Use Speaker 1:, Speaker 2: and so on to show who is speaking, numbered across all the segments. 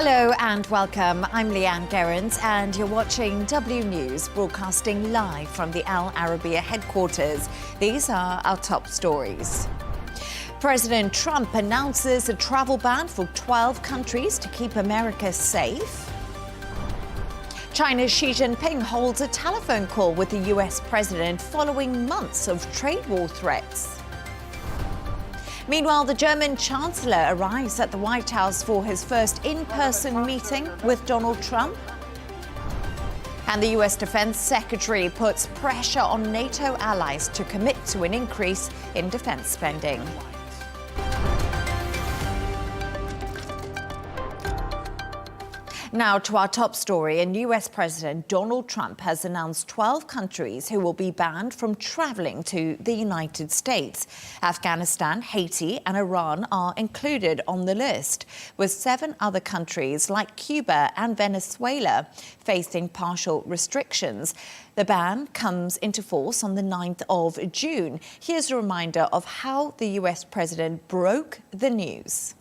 Speaker 1: Hello and welcome. I'm Leigh-Ann Gerrans and you're watching W News, broadcasting live from the Al Arabiya headquarters. These are our top stories. President Trump announces a travel ban for 12 countries to keep America safe. China's Xi Jinping holds a telephone call with the US president following months of trade war threats. Meanwhile, the German Chancellor arrives at the White House for his first in-person meeting with Donald Trump. And the US Defense Secretary puts pressure on NATO allies to commit to an increase in defense spending. Now to our top story, and US President Donald Trump has announced 12 countries who will be banned from traveling to the United States. Afghanistan, Haiti and Iran are included on the list, with 7 other countries like Cuba and Venezuela facing partial restrictions. The ban comes into force on the 9th of June. Here's a reminder of how the US president broke the news.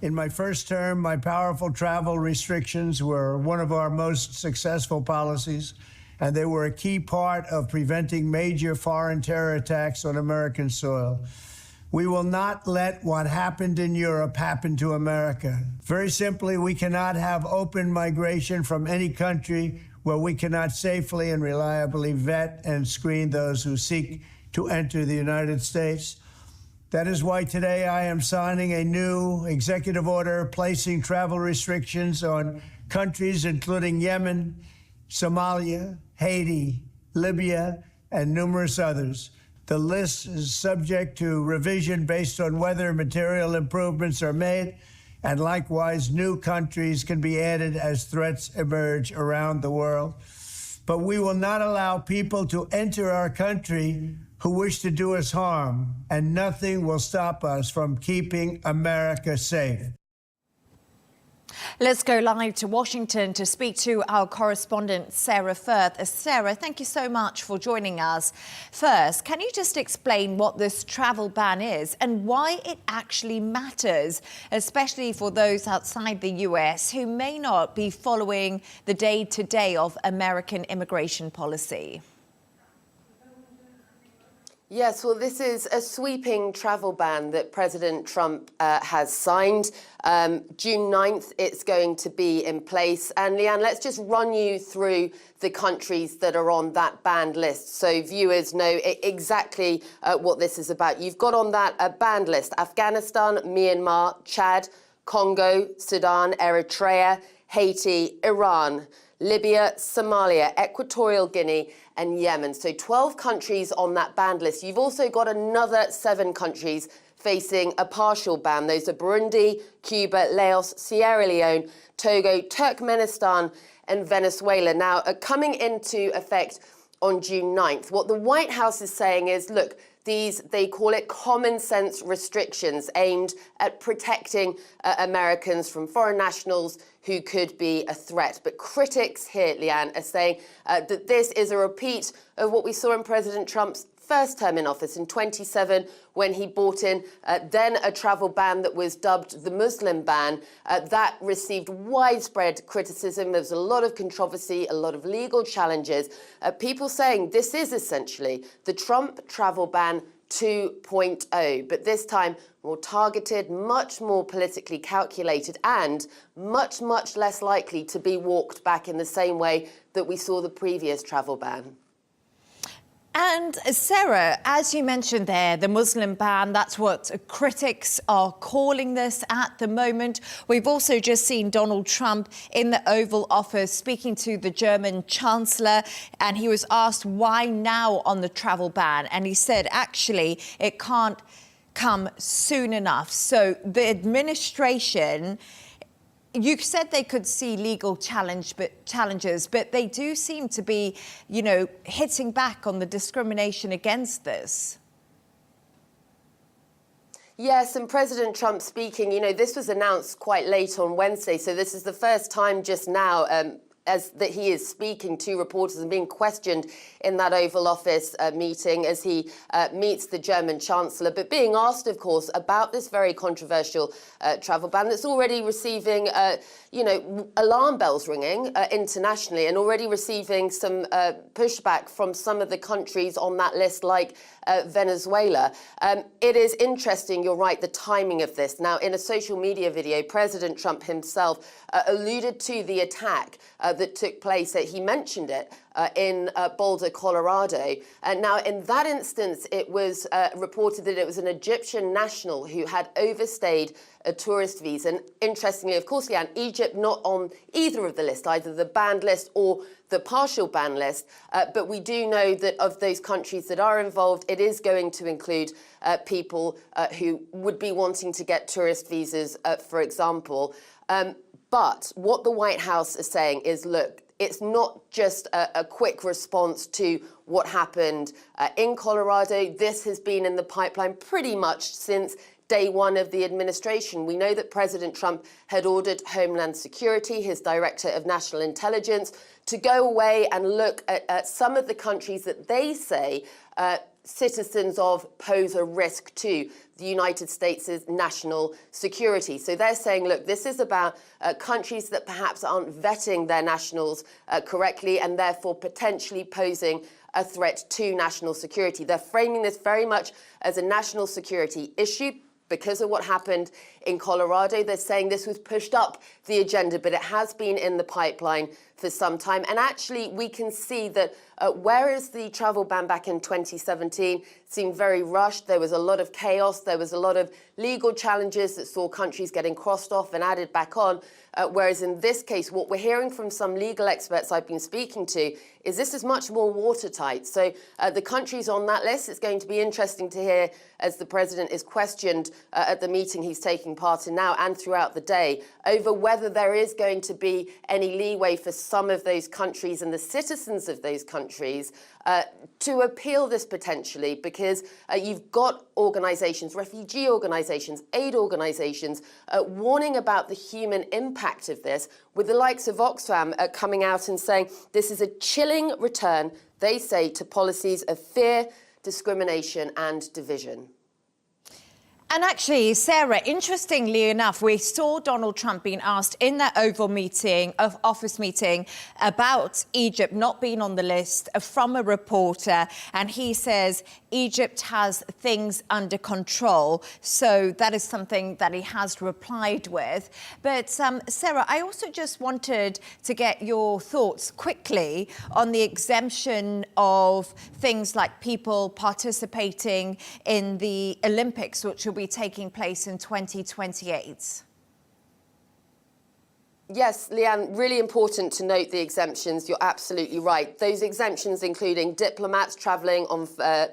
Speaker 2: In my first term, my powerful travel restrictions were one of our most successful policies, and they were a key part of preventing major foreign terror attacks on American soil. We will not let what happened in Europe happen to America. Very simply, we cannot have open migration from any country where we cannot safely and reliably vet and screen those who seek to enter the United States. That is why today I am signing a new executive order placing travel restrictions on countries including Yemen, Somalia, Haiti, Libya, and numerous others. The list is subject to revision based on whether material improvements are made, and likewise new countries can be added as threats emerge around the world. But we will not allow people to enter our country who wish to do us harm, and nothing will stop us from keeping America safe.
Speaker 1: Let's go live to Washington to speak to our correspondent, Sara Firth. Sara, thank you so much for joining us. First, can you just explain what this travel ban is and why it actually matters, especially for those outside the US who may not be following the day-to-day of American immigration policy?
Speaker 3: Yes, well, this is a sweeping travel ban that President Trump has signed. June 9th, it's going to be in place. And Leigh-Ann, let's just run you through the countries that are on that banned list so viewers know exactly what this is about. You've got on that banned list Afghanistan, Myanmar, Chad, Congo, Sudan, Eritrea, Haiti, Iran, Libya, Somalia, Equatorial Guinea and Yemen. So 12 countries on that banned list. You've also got another 7 countries facing a partial ban. Those are Burundi, Cuba, Laos, Sierra Leone, Togo, Turkmenistan and Venezuela. Now, coming into effect on June 9th, what the White House is saying is, look, these, they call it common sense restrictions aimed at protecting Americans from foreign nationals who could be a threat. But critics here, Leigh-Ann, are saying that this is a repeat of what we saw in President Trump's first term in office in 2007, when he brought in then a travel ban that was dubbed the Muslim ban. That received widespread criticism. There was a lot of controversy, a lot of legal challenges. People saying this is essentially the Trump travel ban 2.0, but this time more targeted, much more politically calculated, and much, much less likely to be walked back in the same way that we saw the previous travel ban.
Speaker 1: And Sara, as you mentioned there, the Muslim ban, that's what critics are calling this at the moment. We've also just seen Donald Trump in the Oval Office speaking to the German Chancellor, and he was asked why now on the travel ban. And he said, actually, it can't come soon enough. So the administration, you said they could see legal challenges, but they do seem to be, you know, hitting back on the discrimination against this.
Speaker 3: Yes, and President Trump speaking, you know, this was announced quite late on Wednesday, so this is the first time just now as that he is speaking to reporters and being questioned in that Oval Office meeting as he meets the German Chancellor, but being asked, of course, about this very controversial travel ban that's already receiving, alarm bells ringing internationally, and already receiving some pushback from some of the countries on that list, like Venezuela. It is interesting, you're right, the timing of this. Now, in a social media video, President Trump himself alluded to the attack that took place. He mentioned it in Boulder, Colorado. Now, in that instance, it was reported that it was an Egyptian national who had overstayed a tourist visa. And interestingly, of course, Leigh-Ann, Egypt not on either of the lists, either the banned list or the partial ban list. But we do know that of those countries that are involved, it is going to include people who would be wanting to get tourist visas, for example. But what the White House is saying is, look, it's not just a quick response to what happened in Colorado. This has been in the pipeline pretty much since day one of the administration. We know that President Trump had ordered Homeland Security, his Director of National Intelligence, to go away and look at some of the countries that they say citizens of pose a risk to the United States' national security. So they're saying, look, this is about countries that perhaps aren't vetting their nationals correctly and therefore potentially posing a threat to national security. They're framing this very much as a national security issue. Because of what happened in Colorado, they're saying this was pushed up the agenda, but it has been in the pipeline for some time. And actually, we can see that whereas the travel ban back in 2017 seemed very rushed, there was a lot of chaos, there was a lot of legal challenges that saw countries getting crossed off and added back on. Whereas in this case, what we're hearing from some legal experts I've been speaking to is this is much more watertight. So the countries on that list, it's going to be interesting to hear as the president is questioned at the meeting he's taking part in now and throughout the day over whether there is going to be any leeway for some of those countries and the citizens of those countries to appeal this potentially, because you've got organisations, refugee organisations, aid organisations, warning about the human impact of this, with the likes of Oxfam coming out and saying this is a chilling return, they say, to policies of fear, discrimination and division.
Speaker 1: And actually, Sarah, interestingly enough, we saw Donald Trump being asked in that Oval Office meeting about Egypt not being on the list from a reporter. And he says Egypt has things under control. So that is something that he has replied with. But Sarah, I also just wanted to get your thoughts quickly on the exemption of things like people participating in the Olympics, which will be taking place in 2028.
Speaker 3: Yes, Leigh-Ann, really important to note the exemptions. You're absolutely right. Those exemptions including diplomats travelling on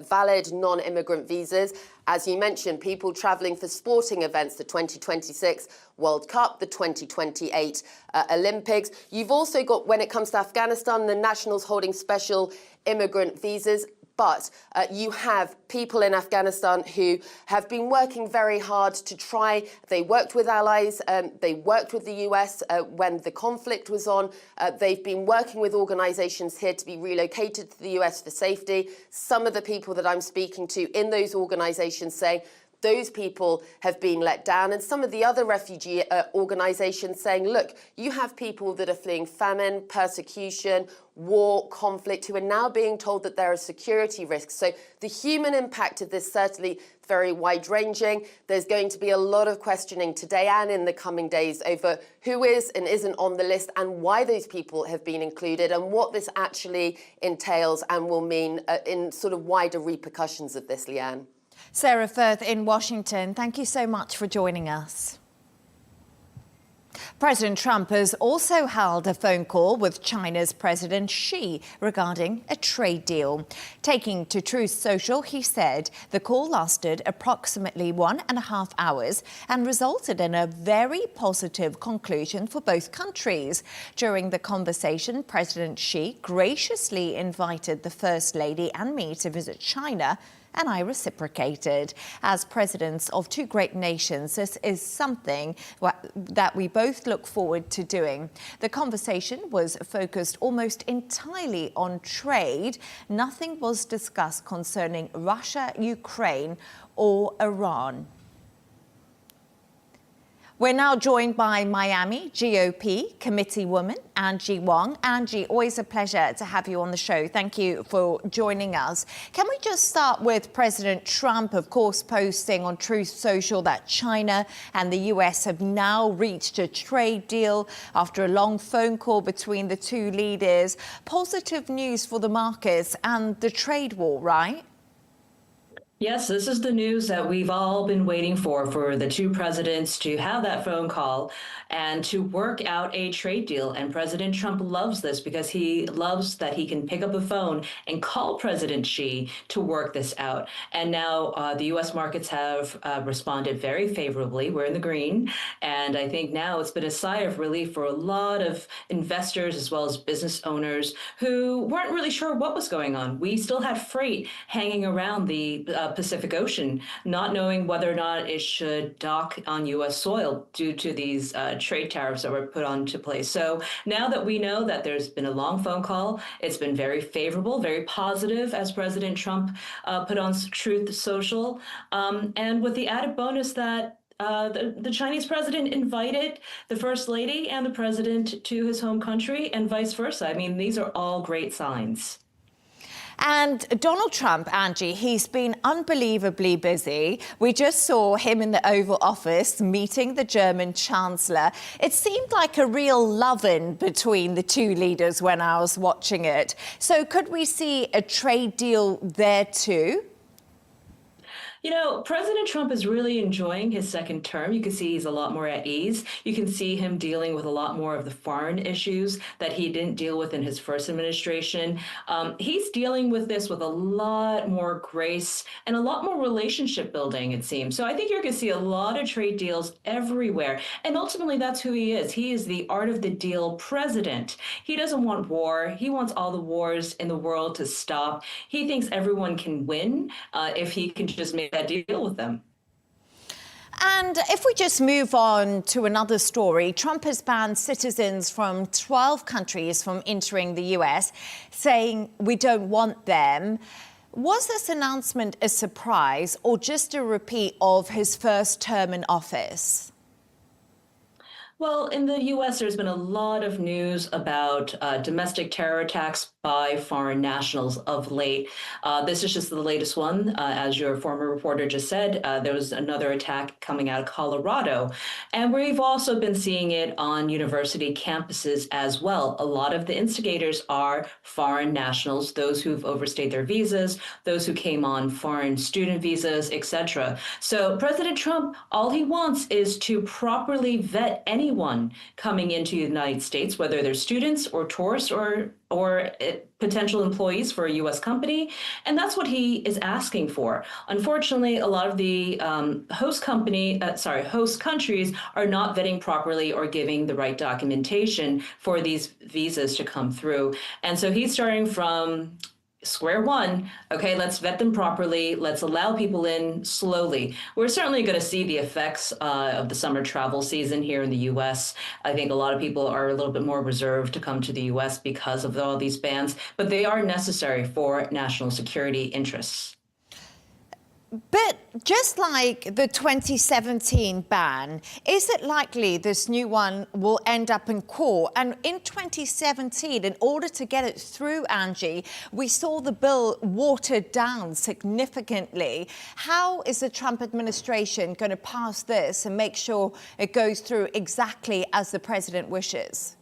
Speaker 3: valid non-immigrant visas. As you mentioned, people travelling for sporting events, the 2026 World Cup, the 2028 Olympics. You've also got, when it comes to Afghanistan, the nationals holding special immigrant visas. But you have people in Afghanistan who have been working very hard to try. They worked with allies. They worked with the US when the conflict was on. They've been working with organisations here to be relocated to the US for safety. Some of the people that I'm speaking to in those organisations saying those people have been let down. And some of the other refugee organisations saying, look, you have people that are fleeing famine, persecution, war, conflict, who are now being told that there are security risks. So the human impact of this certainly very wide-ranging. There's going to be a lot of questioning today and in the coming days over who is and isn't on the list and why those people have been included and what this actually entails and will mean in sort of wider repercussions of this, Leigh-Ann.
Speaker 1: Sara Firth in Washington, thank you so much for joining us. President Trump has also held a phone call with China's President Xi regarding a trade deal. Taking to Truth Social, he said the call lasted approximately 1.5 hours and resulted in a very positive conclusion for both countries. During the conversation, President Xi graciously invited the First Lady and me to visit China And I reciprocated. As presidents of two great nations, this is something that we both look forward to doing. The conversation was focused almost entirely on trade. Nothing was discussed concerning Russia, Ukraine, or Iran. We're now joined by Miami GOP Committeewoman Angie Wong. Angie, always a pleasure to have you on the show. Thank you for joining us. Can we just start with President Trump, of course, posting on Truth Social that China and the US have now reached a trade deal after a long phone call between the two leaders. Positive news for the markets and the trade war, right?
Speaker 4: Yes, this is the news that we've all been waiting for the two presidents to have that phone call and to work out a trade deal. And President Trump loves this because he loves that he can pick up a phone and call President Xi to work this out. And now the U.S. markets have responded very favorably. We're in the green. And I think now it's been a sigh of relief for a lot of investors as well as business owners who weren't really sure what was going on. We still had freight hanging around the Pacific Ocean, not knowing whether or not it should dock on U.S. soil due to these trade tariffs that were put onto place. So now that we know that there's been a long phone call, it's been very favorable, very positive, as President Trump put on Truth Social, and with the added bonus that the Chinese president invited the First Lady and the president to his home country and vice versa. I mean, these are all great signs.
Speaker 1: And Donald Trump, Angie, he's been unbelievably busy. We just saw him in the Oval Office meeting the German Chancellor. It seemed like a real love-in between the two leaders when I was watching it. So could we see a trade deal there too?
Speaker 4: You know, President Trump is really enjoying his second term. You can see he's a lot more at ease. You can see him dealing with a lot more of the foreign issues that he didn't deal with in his first administration. He's dealing with this with a lot more grace and a lot more relationship building, it seems. So I think you're going to see a lot of trade deals everywhere. And ultimately, that's who he is. He is the art of the deal president. He doesn't want war. He wants all the wars in the world to stop. He thinks everyone can win if he can just make that deal with them.
Speaker 1: And if we just move on to another story, Trump has banned citizens from 12 countries from entering the US, saying we don't want them. Was this announcement a surprise or just a repeat of his first term in office?
Speaker 4: Well, in the U.S., there's been a lot of news about domestic terror attacks by foreign nationals of late. This is just the latest one. As your former reporter just said, there was another attack coming out of Colorado. And we've also been seeing it on university campuses as well. A lot of the instigators are foreign nationals, those who've overstayed their visas, those who came on foreign student visas, etc. So President Trump, all he wants is to properly vet anyone coming into the United States, whether they're students or tourists or potential employees for a U.S. company. And that's what he is asking for. Unfortunately, a lot of the host countries are not vetting properly or giving the right documentation for these visas to come through. And so he's starting from square one. Okay, let's vet them properly. Let's allow people in slowly. We're certainly going to see the effects of the summer travel season here in the U.S. I think a lot of people are a little bit more reserved to come to the U.S. because of all these bans, but they are necessary for national security interests.
Speaker 1: But just like the 2017 ban, is it likely this new one will end up in court? And in 2017, in order to get it through, Angie, we saw the bill watered down significantly. How is the Trump administration going to pass this and make sure it goes through exactly as the president wishes?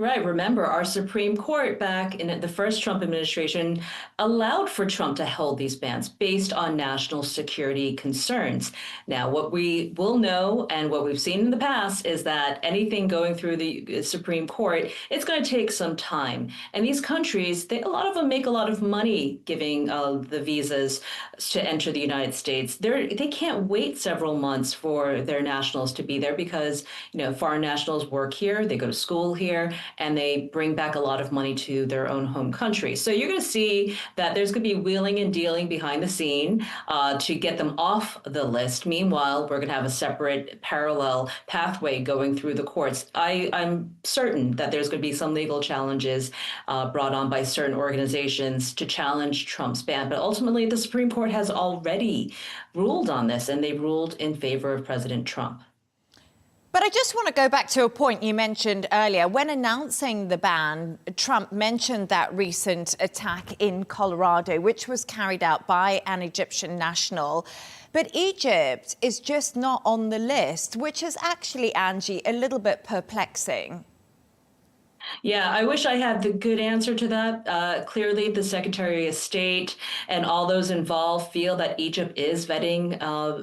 Speaker 4: Right. Remember, our Supreme Court back in the first Trump administration allowed for Trump to hold these bans based on national security concerns. Now, what we will know and what we've seen in the past is that anything going through the Supreme Court, it's going to take some time. And these countries, a lot of them make a lot of money giving the visas to enter the United States. They can't wait several months for their nationals to be there because, foreign nationals work here, they go to school here. and they bring back a lot of money to their own home country. So you're going to see that there's going to be wheeling and dealing behind the scene to get them off the list. Meanwhile, we're going to have a separate parallel pathway going through the courts. I'm certain that there's going to be some legal challenges brought on by certain organizations to challenge Trump's ban. But ultimately, the Supreme Court has already ruled on this, and they ruled in favor of President Trump.
Speaker 1: But I just want to go back to a point you mentioned earlier. When announcing the ban, Trump mentioned that recent attack in Colorado, which was carried out by an Egyptian national. But Egypt is just not on the list, which is actually, Angie, a little bit perplexing.
Speaker 4: Yeah, I wish I had the good answer to that. Clearly, the Secretary of State and all those involved feel that Egypt is vetting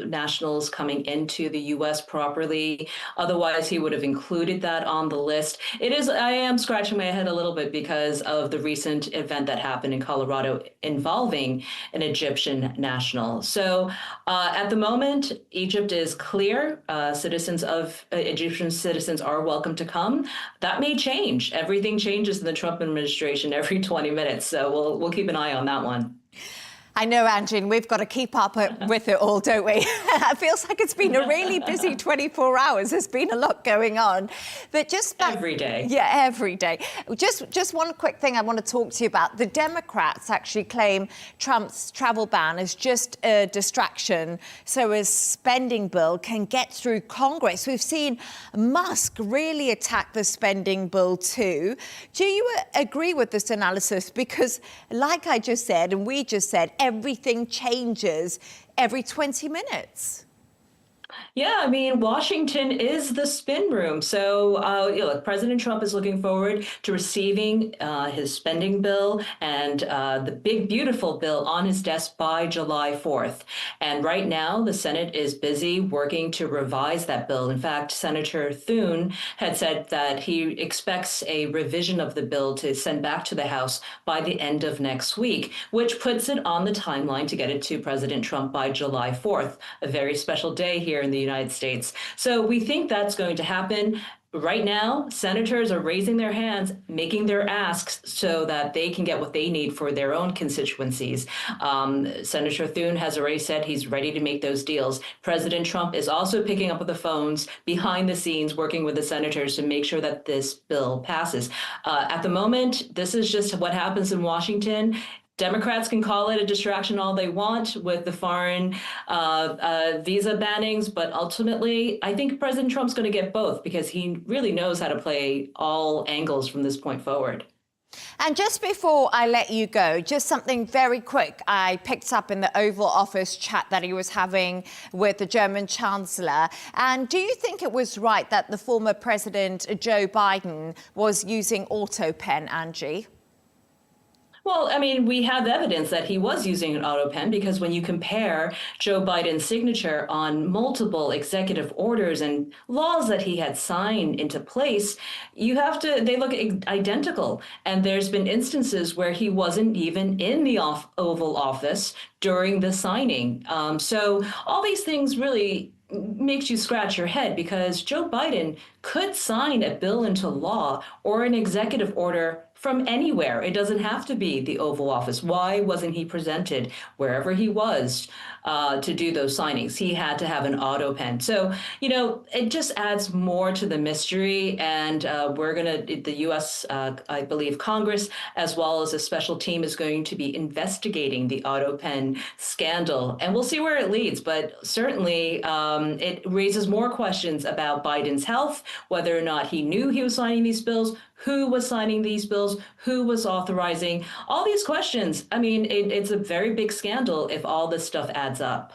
Speaker 4: nationals coming into the U.S. properly. Otherwise, he would have included that on the list. I am scratching my head a little bit because of the recent event that happened in Colorado involving an Egyptian national. So at the moment, Egypt is clear. Egyptian citizens are welcome to come. That may change. Everything changes in the Trump administration every 20 minutes. So we'll keep an eye on that one.
Speaker 1: I know, Angie, and we've got to keep up with it all, don't we? It feels like it's been a really busy 24 hours. There's been a lot going on. But just back,
Speaker 4: every day.
Speaker 1: Yeah, every day. Just one quick thing I want to talk to you about. The Democrats actually claim Trump's travel ban is just a distraction so his spending bill can get through Congress. We've seen Musk really attack the spending bill too. Do you agree with this analysis? Because like I just said, and we just said, everything changes every 20 minutes.
Speaker 4: Yeah, I mean, Washington is the spin room. So, look, President Trump is looking forward to receiving his spending bill and the big, beautiful bill on his desk by July 4th. And right now, the Senate is busy working to revise that bill. In fact, Senator Thune had said that he expects a revision of the bill to send back to the House by the end of next week, which puts it on the timeline to get it to President Trump by July 4th, a very special day here in the United States. So we think that's going to happen. Right now, senators are raising their hands, making their asks so that they can get what they need for their own constituencies. Senator Thune has already said he's ready to make those deals. President Trump is also picking up the phones behind the scenes, working with the senators to make sure that this bill passes. At the moment, this is just what happens in Washington. Democrats can call it a distraction all they want with the foreign visa bannings, but ultimately, I think President Trump's going to get both because he really knows how to play all angles from this point forward.
Speaker 1: And just before I let you go, just something very quick I picked up in the Oval Office chat that he was having with the German Chancellor. And do you think it was right that the former President Joe Biden was using auto pen, Angie?
Speaker 4: Well, I mean, we have evidence that he was using an auto pen because when you compare Joe Biden's signature on multiple executive orders and laws that he had signed into place, they look identical. And there's been instances where he wasn't even in the Oval Office during the signing. So all these things really makes you scratch your head because Joe Biden could sign a bill into law or an executive order from anywhere. It doesn't have to be the Oval Office. Why wasn't he presented wherever he was to do those signings? He had to have an auto pen. So, it just adds more to the mystery. And the U.S., I believe Congress, as well as a special team is going to be investigating the auto pen scandal. And we'll see where it leads. But certainly it raises more questions about Biden's health, whether or not he knew he was signing these bills, who was signing these bills, who was authorizing, all these questions. I mean, it's a very big scandal if all this stuff adds up.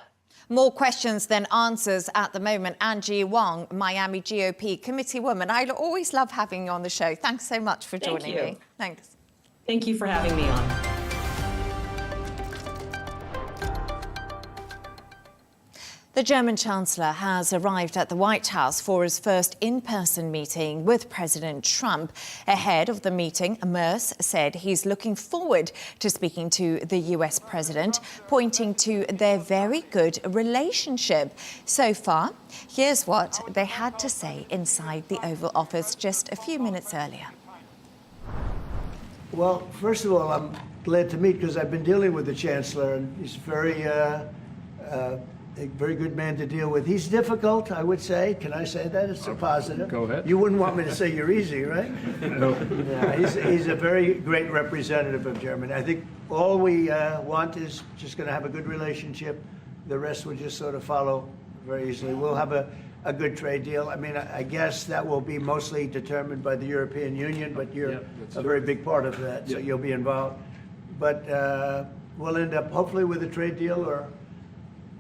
Speaker 1: More questions than answers at the moment. Angie Wong, Miami GOP Committeewoman. I always love having you on the show. Thanks so much for joining me. Thanks.
Speaker 4: Thank you for having me on.
Speaker 1: The German Chancellor has arrived at the White House for his first in-person meeting with President Trump. Ahead of the meeting, Merz said he's looking forward to speaking to the US president, pointing to their very good relationship. So far, here's what they had to say inside the Oval Office just a few minutes earlier.
Speaker 2: Well, first of all, I'm glad to meet because I've been dealing with the Chancellor, and he's a very good man to deal with. He's difficult, I would say. Can I say that? It's a positive.
Speaker 5: Go ahead.
Speaker 2: You wouldn't want me to say you're easy, right?
Speaker 5: No.
Speaker 2: Yeah, he's a very great representative of Germany. I think all we want is just going to have a good relationship. The rest will just sort of follow very easily. We'll have a good trade deal. I mean, I guess that will be mostly determined by the European Union, but you're a very big part of that, so you'll be involved. But we'll end up hopefully with a trade deal, or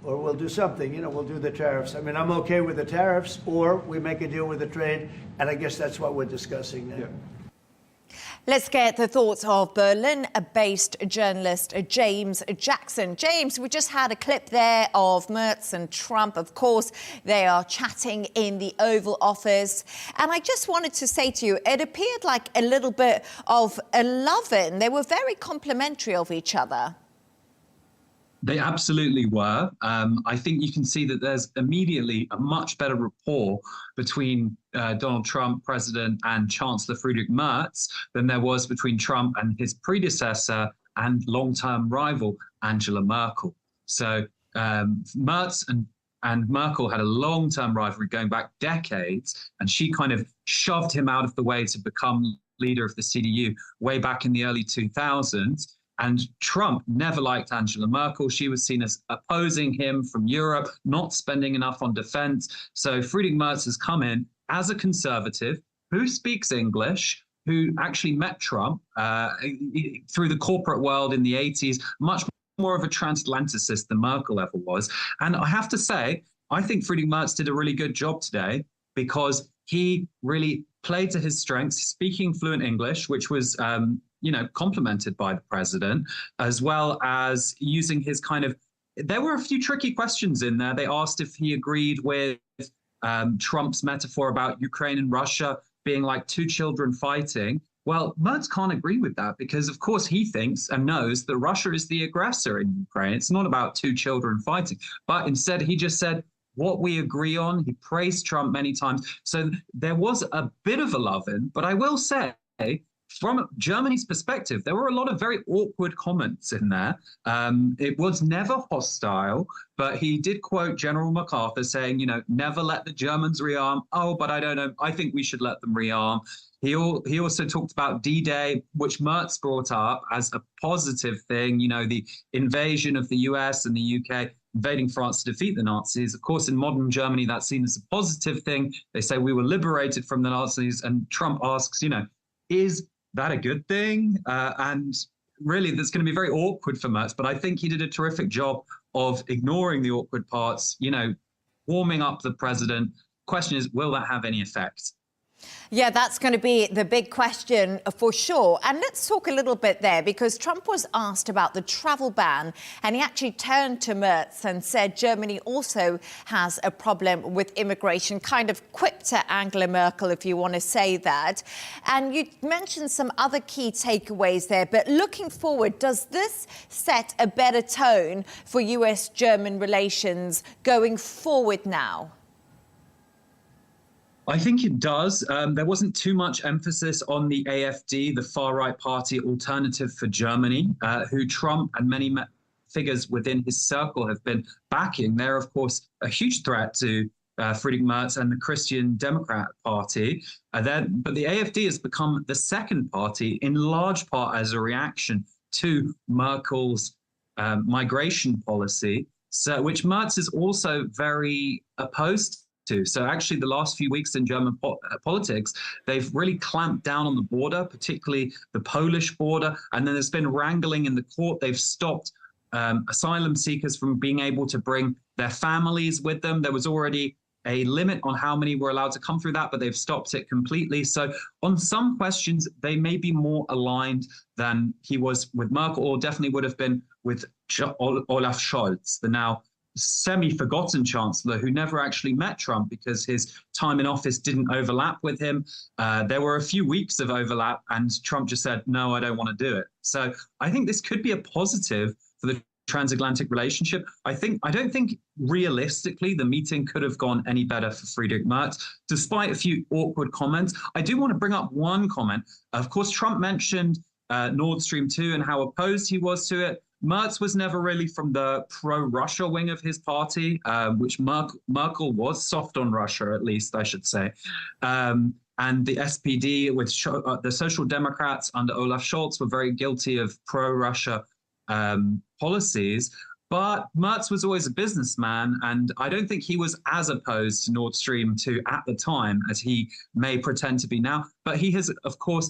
Speaker 2: we'll do something, you know, we'll do the tariffs. I mean, I'm okay with the tariffs, or we make a deal with the trade, and I guess that's what we're discussing now.
Speaker 5: Yeah.
Speaker 1: Let's get the thoughts of Berlin-based journalist James Jackson. James, we just had a clip there of Merz and Trump. Of course, they are chatting in the Oval Office. And I just wanted to say to you, it appeared like a little bit of a love-in. They were very complimentary of each other.
Speaker 6: They absolutely were. I think you can see that there's immediately a much better rapport between Donald Trump, President, and Chancellor Friedrich Merz than there was between Trump and his predecessor and long-term rival, Angela Merkel. So Merz and Merkel had a long-term rivalry going back decades, and she kind of shoved him out of the way to become leader of the CDU way back in the early 2000s. And Trump never liked Angela Merkel. She was seen as opposing him from Europe, not spending enough on defense. So Friedrich Merz has come in as a conservative who speaks English, who actually met Trump through the corporate world in the 80s, much more of a transatlanticist than Merkel ever was. And I have to say, I think Friedrich Merz did a really good job today because he really played to his strengths, speaking fluent English, which was complimented by the president, as well as using his kind of, there were a few tricky questions in there. They asked if he agreed with Trump's metaphor about Ukraine and Russia being like two children fighting. Well, Merz can't agree with that because, of course, he thinks and knows that Russia is the aggressor in Ukraine. It's not about two children fighting. But instead, he just said, what we agree on. He praised Trump many times. So there was a bit of a love-in, but I will say, from Germany's perspective, there were a lot of very awkward comments in there. It was never hostile, but he did quote General MacArthur saying, never let the Germans rearm. Oh, but I don't know. I think we should let them rearm. He also talked about D-Day, which Merz brought up as a positive thing, the invasion of the US and the UK invading France to defeat the Nazis. Of course, in modern Germany, that's seen as a positive thing. They say we were liberated from the Nazis. And Trump asks, is that a good thing? And really, that's going to be very awkward for Merz. But I think he did a terrific job of ignoring the awkward parts, warming up the president. Question is, will that have any effect?
Speaker 1: Yeah, that's going to be the big question for sure. And let's talk a little bit there, because Trump was asked about the travel ban, and he actually turned to Merz and said Germany also has a problem with immigration, kind of quipped to Angela Merkel, if you want to say that. And you mentioned some other key takeaways there, but looking forward, does this set a better tone for US-German relations going forward now?
Speaker 6: I think it does. There wasn't too much emphasis on the AfD, the far-right party Alternative for Germany, who Trump and many figures within his circle have been backing. They're, of course, a huge threat to Friedrich Merz and the Christian Democrat Party. But the AfD has become the second party, in large part as a reaction to Merkel's migration policy, which Merz is also very opposed to. So actually, the last few weeks in German politics, they've really clamped down on the border, particularly the Polish border. And then there's been wrangling in the court. They've stopped asylum seekers from being able to bring their families with them. There was already a limit on how many were allowed to come through that, but they've stopped it completely. So on some questions, they may be more aligned than he was with Merkel, or definitely would have been with Olaf Scholz, the now semi-forgotten chancellor who never actually met Trump because his time in office didn't overlap with him. There were a few weeks of overlap and Trump just said, no, I don't want to do it. So I think this could be a positive for the transatlantic relationship. I don't think realistically the meeting could have gone any better for Friedrich Merz, despite a few awkward comments. I do want to bring up one comment. Of course, Trump mentioned Nord Stream 2 and how opposed he was to it. Merz was never really from the pro-Russia wing of his party, which Merkel was soft on Russia, at least, I should say. And the SPD with the Social Democrats under Olaf Scholz were very guilty of pro-Russia policies. But Merz was always a businessman, and I don't think he was as opposed to Nord Stream 2 at the time as he may pretend to be now. But he has, of course,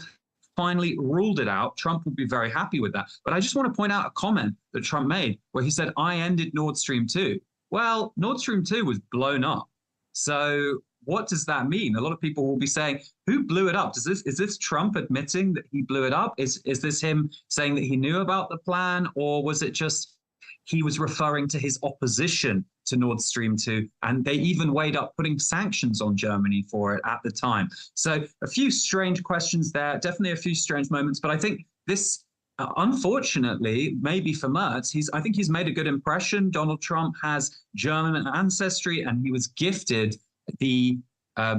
Speaker 6: finally ruled it out. Trump would be very happy with that. But I just want to point out a comment that Trump made where he said, I ended Nord Stream 2. Well, Nord Stream 2 was blown up. So what does that mean? A lot of people will be saying, who blew it up? Is this Trump admitting that he blew it up? Is this him saying that he knew about the plan? Or was it just he was referring to his opposition to Nord Stream 2, and they even weighed up putting sanctions on Germany for it at the time. So a few strange questions there, definitely a few strange moments, but I think this, unfortunately, maybe for Merz, I think he's made a good impression. Donald Trump has German ancestry, and he was gifted the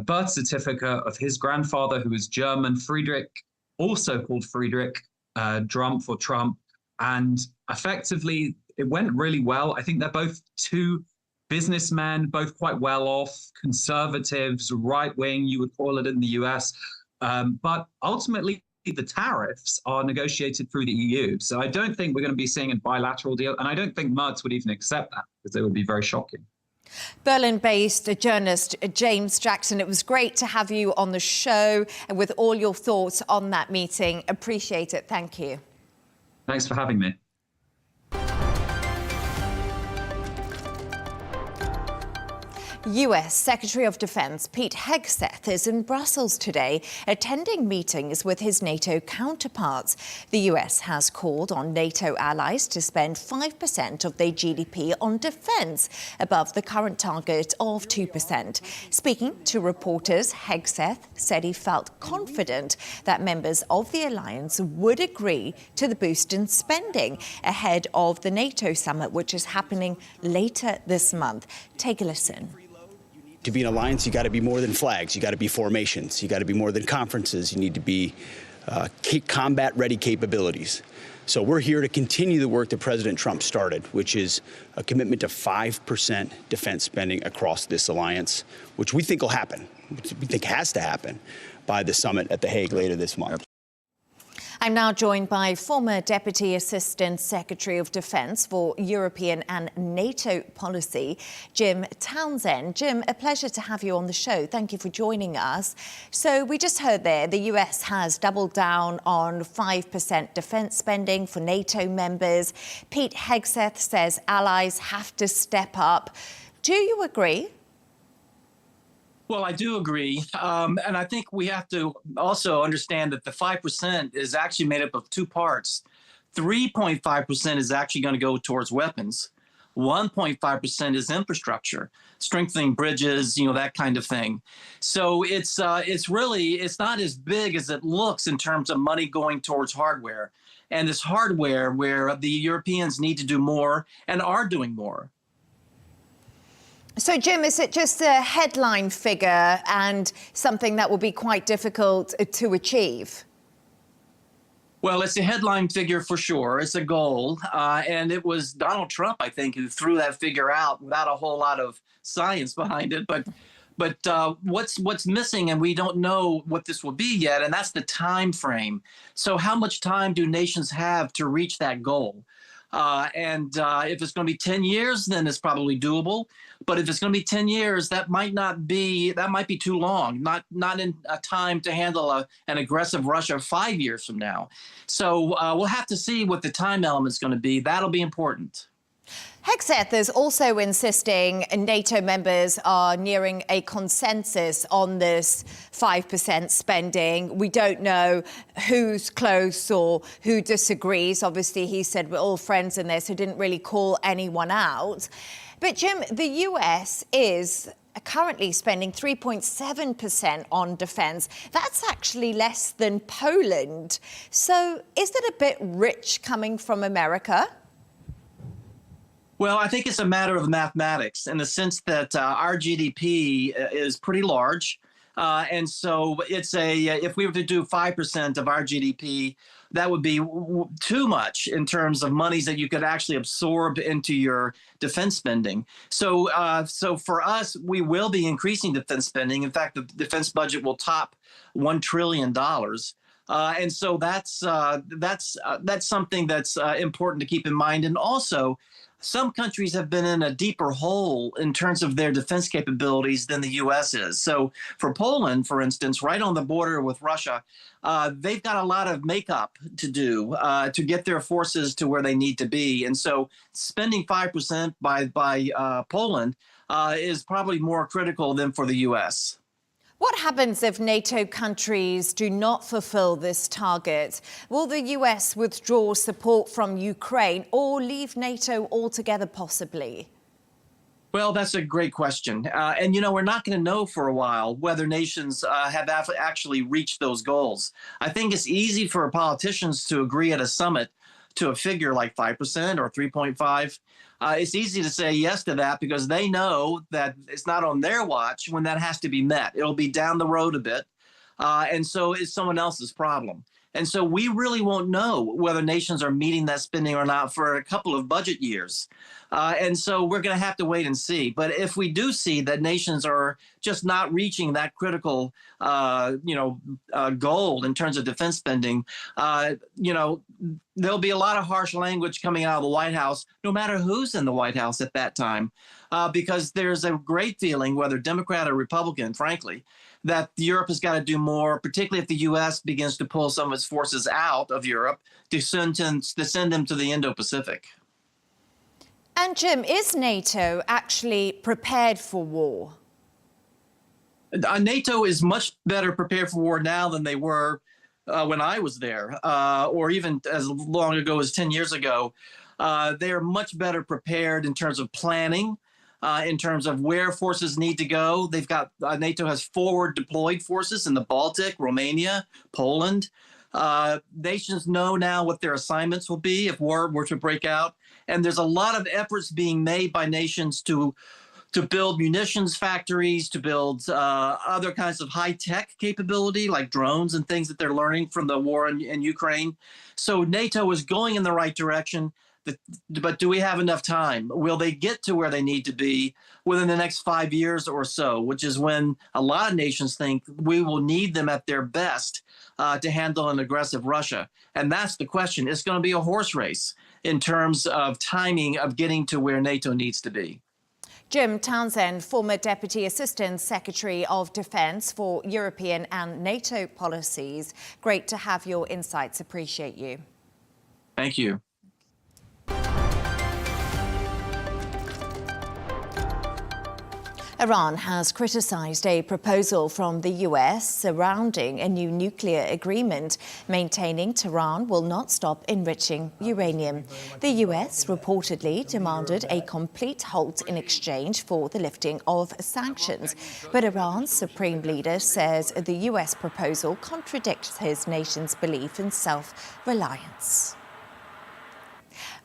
Speaker 6: birth certificate of his grandfather, who was German, Friedrich, also called Friedrich Trump, and effectively, it went really well. I think they're both two businessmen, both quite well off, conservatives, right wing, you would call it in the US. But ultimately, the tariffs are negotiated through the EU. So I don't think we're going to be seeing a bilateral deal. And I don't think Merz would even accept that because it would be very shocking.
Speaker 1: Berlin-based journalist James Jackson, it was great to have you on the show and with all your thoughts on that meeting. Appreciate it. Thank you.
Speaker 6: Thanks for having me.
Speaker 1: US Secretary of Defense Pete Hegseth is in Brussels today, attending meetings with his NATO counterparts. The US has called on NATO allies to spend 5% of their GDP on defense, above the current target of 2%. Speaking to reporters, Hegseth said he felt confident that members of the alliance would agree to the boost in spending ahead of the NATO summit, which is happening later this month. Take a listen.
Speaker 5: To be an alliance, you got to be more than flags. You got to be formations. You got to be more than conferences. You need to be combat-ready capabilities. So we're here to continue the work that President Trump started, which is a commitment to 5% defense spending across this alliance, which we think will happen, which we think has to happen by the summit at The Hague later this month.
Speaker 1: I'm now joined by former Deputy Assistant Secretary of Defense for European and NATO Policy, Jim Townsend. Jim, a pleasure to have you on the show. Thank you for joining us. So we just heard there the US has doubled down on 5% defense spending for NATO members. Pete Hegseth says allies have to step up. Do you agree?
Speaker 7: Well, I do agree. And I think we have to also understand that the 5% is actually made up of two parts. 3.5% is actually going to go towards weapons. 1.5% is infrastructure, strengthening bridges, that kind of thing. So it's not as big as it looks in terms of money going towards hardware. And this hardware where the Europeans need to do more and are doing more.
Speaker 1: So, Jim, is it just a headline figure and something that will be quite difficult to achieve?
Speaker 7: Well, it's a headline figure for sure. It's a goal. And it was Donald Trump, I think, who threw that figure out without a whole lot of science behind it. But what's missing, and we don't know what this will be yet, and that's the time frame. So how much time do nations have to reach that goal? If it's going to be 10 years, then it's probably doable. But if it's going to be 10 years, that might be too long, not in a time to handle an aggressive Russia 5 years from now. So we'll have to see what the time element is going to be. That'll be important.
Speaker 1: Hegseth is also insisting NATO members are nearing a consensus on this 5% spending. We don't know who's close or who disagrees. Obviously, he said we're all friends in this, so didn't really call anyone out. But, Jim, the US is currently spending 3.7% on defense. That's actually less than Poland. So is it a bit rich coming from America?
Speaker 7: Well, I think it's a matter of mathematics in the sense that our GDP is pretty large. And so it's if we were to do 5% of our GDP, that would be too much in terms of monies that you could actually absorb into your defense spending. So for us, we will be increasing defense spending. In fact, the defense budget will top $1 trillion. And so that's something that's important to keep in mind. And also, some countries have been in a deeper hole in terms of their defense capabilities than the U.S. is. So for Poland, for instance, right on the border with Russia, they've got a lot of makeup to do to get their forces to where they need to be. And so spending 5% by Poland is probably more critical than for the U.S.
Speaker 1: What happens if NATO countries do not fulfill this target? Will the US withdraw support from Ukraine or leave NATO altogether, possibly?
Speaker 7: Well, that's a great question. And, we're not going to know for a while whether nations have actually reached those goals. I think it's easy for politicians to agree at a summit to a figure like 5% or 3.5. It's easy to say yes to that because they know that it's not on their watch when that has to be met. It'll be down the road a bit. And so it's someone else's problem. And so we really won't know whether nations are meeting that spending or not for a couple of budget years. And so we're going to have to wait and see. But if we do see that nations are just not reaching that critical, goal in terms of defense spending, there'll be a lot of harsh language coming out of the White House, no matter who's in the White House at that time, because there's a great feeling, whether Democrat or Republican, frankly, that Europe has got to do more, particularly if the U.S. begins to pull some of its forces out of Europe to send them to the Indo-Pacific.
Speaker 1: And Jim, is NATO actually prepared for war?
Speaker 7: NATO is much better prepared for war now than they were when I was there, or even as long ago as 10 years ago. They are much better prepared in terms of planning, in terms of where forces need to go. They've got NATO has forward deployed forces in the Baltic, Romania, Poland. Nations know now what their assignments will be if war were to break out. And there's a lot of efforts being made by nations to build munitions factories, to build other kinds of high-tech capability like drones and things that they're learning from the war in Ukraine. So NATO is going in the right direction. But do we have enough time? Will they get to where they need to be within the next 5 years or so, which is when a lot of nations think we will need them at their best to handle an aggressive Russia? And that's the question. It's going to be a horse race in terms of timing of getting to where NATO needs to be.
Speaker 1: Jim Townsend, former Deputy Assistant Secretary of Defence for European and NATO policies. Great to have your insights. Appreciate you.
Speaker 7: Thank you.
Speaker 1: Iran has criticised a proposal from the US surrounding a new nuclear agreement, maintaining Tehran will not stop enriching uranium. The US reportedly demanded a complete halt in exchange for the lifting of sanctions. But Iran's supreme leader says the US proposal contradicts his nation's belief in self-reliance.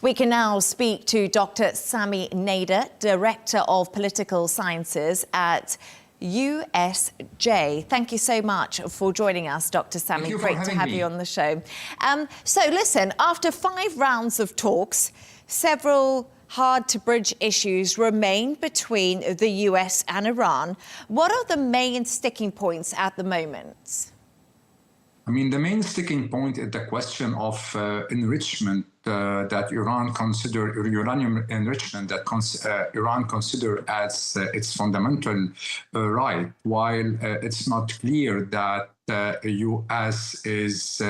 Speaker 1: We can now speak to Dr. Sami Nader, Director of Political Sciences at USJ. Thank you so much for joining us, Dr. Sami. Great to have you on the show. So listen, after 5 rounds of talks, several hard-to-bridge issues remain between the US and Iran. What are the main sticking points at the moment?
Speaker 8: I mean, the main sticking point is the question of enrichment that Iran consider uranium enrichment that Iran consider as its fundamental right, while it's not clear that the U.S. is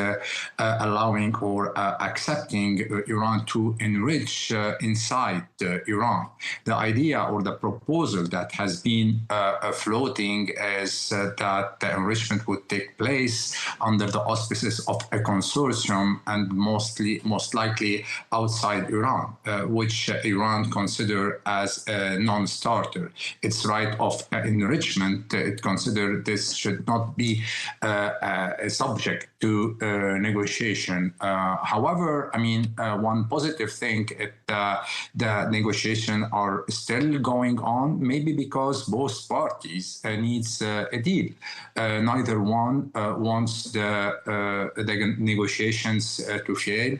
Speaker 8: allowing or accepting Iran to enrich inside Iran. The idea or the proposal that has been floating is that the enrichment would take place under the auspices of a consortium and most likely outside Iran, which Iran consider as a non-starter. Its right of enrichment, it considered this should not be subject to negotiation. However, I mean, one positive thing is the negotiations are still going on, maybe because both parties needs a deal. Neither one wants the negotiations to fail.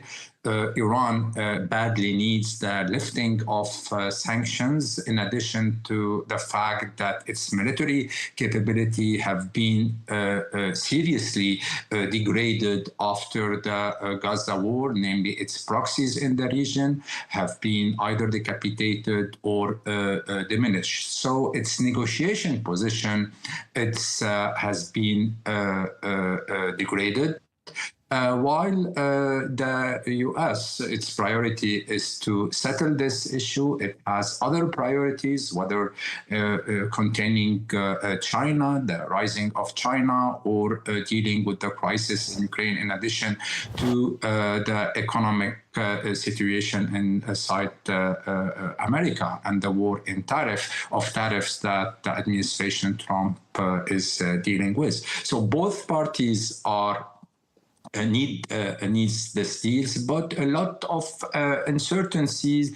Speaker 8: Iran badly needs the lifting of sanctions, in addition to the fact that its military capability have been seriously degraded after the Gaza war, namely its proxies in the region have been either decapitated or diminished. So its negotiation position has been degraded. While the U.S., its priority is to settle this issue, it has other priorities, whether containing China, the rising of China, or dealing with the crisis in Ukraine, in addition to the economic situation inside America and the war in tariffs that the administration Trump is dealing with. So both parties are needs these deals, but a lot of uncertainties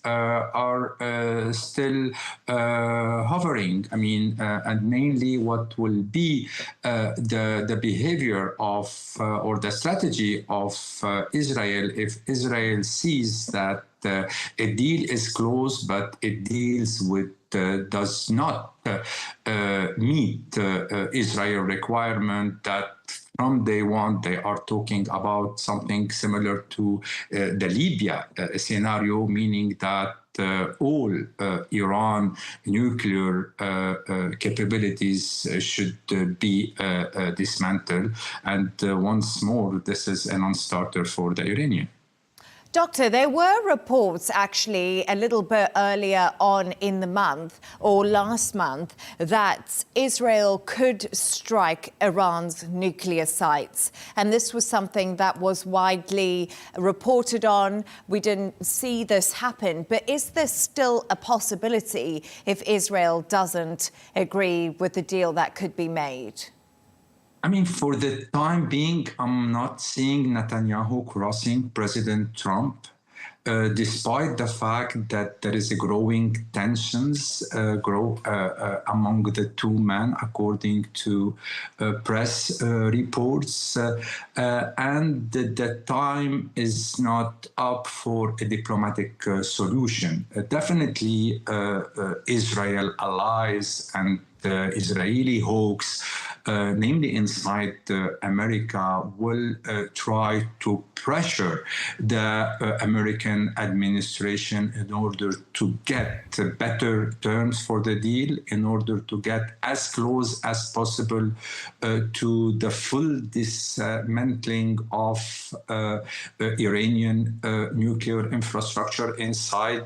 Speaker 8: are still hovering. I mean, and mainly what will be the behavior of or the strategy of Israel if Israel sees that a deal is closed, but it deals with does not meet Israel requirement that from day one, they are talking about something similar to the Libya scenario, meaning that all Iran nuclear capabilities should be dismantled. And once more, this is a non-starter for the Iranian.
Speaker 1: Doctor, there were reports actually a little bit earlier on in the month or last month that Israel could strike Iran's nuclear sites. And this was something that was widely reported on. We didn't see this happen. But is there still a possibility if Israel doesn't agree with the deal that could be made?
Speaker 8: I mean, for the time being, I'm not seeing Netanyahu crossing President Trump, despite the fact that there is a growing tensions among the two men, according to press reports. And the time is not up for a diplomatic solution. Definitely, Israel allies and Israeli hawks, namely inside America, will try to pressure the American administration in order to get better terms for the deal, in order to get as close as possible to the full dismantling of Iranian nuclear infrastructure inside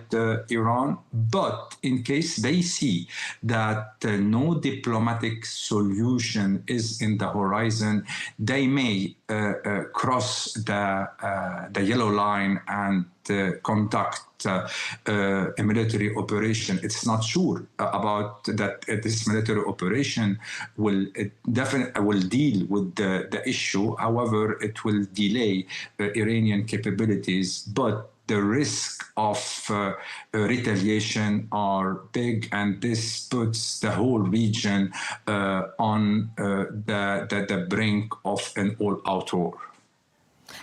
Speaker 8: Iran. But in case they see that no diplomatic solution is in the horizon, they may cross the yellow line and conduct a military operation. It's not sure about that this military operation will definitely deal with the issue. However, it will delay Iranian capabilities, but the risk of retaliation are big, and this puts the whole region on the brink of an all-out war.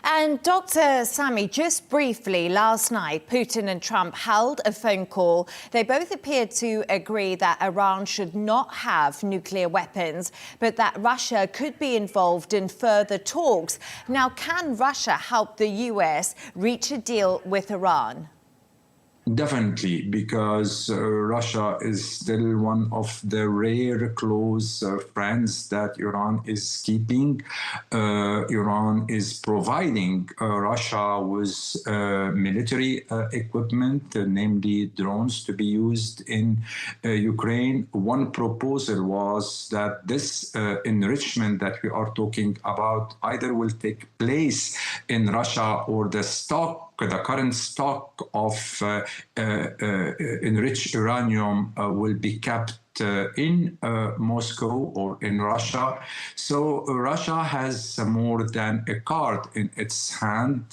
Speaker 1: And Dr. Sami, just briefly, last night, Putin and Trump held a phone call. They both appeared to agree that Iran should not have nuclear weapons, but that Russia could be involved in further talks. Now, can Russia help the US reach a deal with Iran?
Speaker 8: Definitely, because Russia is still one of the rare close friends that Iran is keeping. Iran is providing Russia with military equipment, namely drones to be used in Ukraine. One proposal was that this enrichment that we are talking about either will take place in Russia or the current stock of enriched uranium will be kept in Moscow or in Russia. So Russia has more than a card in its hand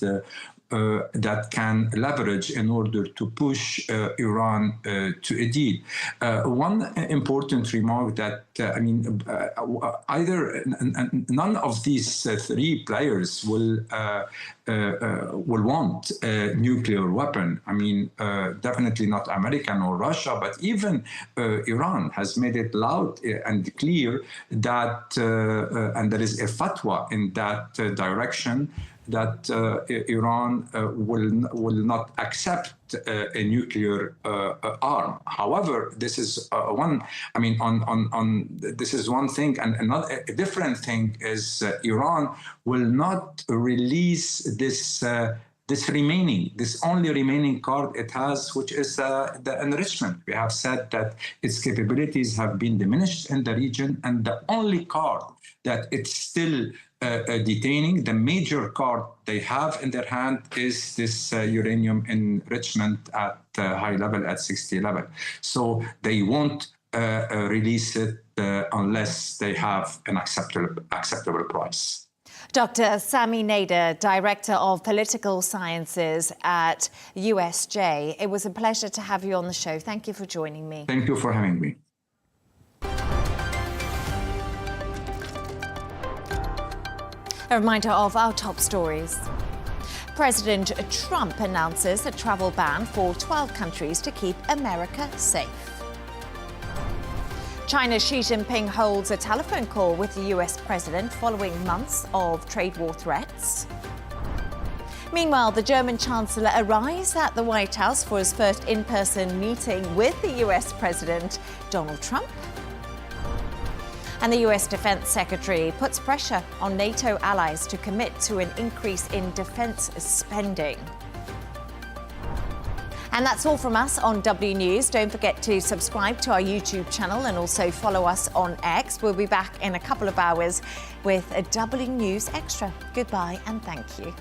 Speaker 8: that can leverage in order to push Iran to a deal. One important remark that, none of these three players will want a nuclear weapon. Definitely not American or Russia, but even Iran has made it loud and clear that, and there is a fatwa in that direction, that Iran will not accept a nuclear arm. However, this is this is one thing, and another a different thing is Iran will not release this only remaining card it has, which is the enrichment. We have said that its capabilities have been diminished in the region, and the only card that it's still detaining, the major card they have in their hand, is this uranium enrichment at high level, at 60 level. So they won't release it unless they have an acceptable price.
Speaker 1: Dr. Sami Nader, Director of Political Sciences at USJ. It was a pleasure to have you on the show. Thank you for joining me.
Speaker 8: Thank you for having me.
Speaker 1: A reminder of our top stories. President Trump announces a travel ban for 12 countries to keep America safe. China's Xi Jinping holds a telephone call with the US president following months of trade war threats. Meanwhile, the German Chancellor arrives at the White House for his first in-person meeting with the US President Donald Trump. And the US Defense Secretary puts pressure on NATO allies to commit to an increase in defense spending. And that's all from us on W News. Don't forget to subscribe to our YouTube channel and also follow us on X. We'll be back in a couple of hours with a W News Extra. Goodbye and thank you.